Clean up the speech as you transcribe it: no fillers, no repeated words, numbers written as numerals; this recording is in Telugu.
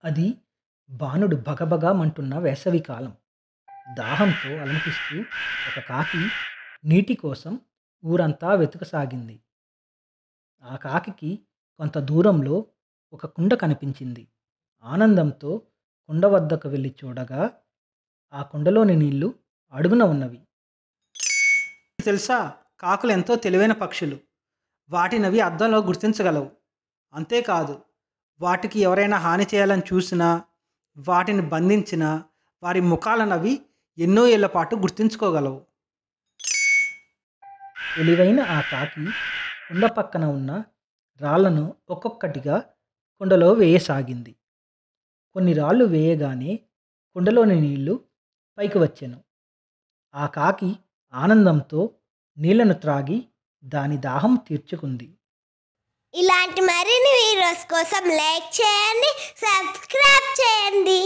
అది బాణుడు భగభగా మంటున్న వేసవికాలం. దాహంతో అలమటిస్తూ ఒక కాకి నీటి కోసం ఊరంతా వెతకసాగింది. ఆ కాకికి కొంత దూరంలో ఒక కుండ కనిపించింది. ఆనందంతో కుండ వద్దకు వెళ్ళి చూడగా ఆ కుండలోని నీళ్లు అడుగున ఉన్నవి. తెలుసా, కాకులు ఎంతో తెలివైన పక్షులు. వాటినవి అద్దంలో గుర్తించగలవు. అంతేకాదు, వాటికి ఎవరైనా హాని చేయాలని చూసినా, వాటిని బంధించినా వారి ముఖాలనవి ఎన్నో ఏళ్ల పాటు గుర్తుంచుకోగలవు. తెలివైన ఆ కాకి కుండ పక్కన ఉన్న రాళ్లను ఒక్కొక్కటిగా కుండలో వేయసాగింది. కొన్ని రాళ్ళు వేయగానే కుండలోని నీళ్లు పైకి వచ్చెను. ఆ కాకి ఆనందంతో నీళ్లను త్రాగి దాని దాహం తీర్చుకుంది. ఇలాంటి మరిన్ని వీడియోస్ కోసం లైక్ చేయండి, సబ్స్క్రైబ్ చేయండి.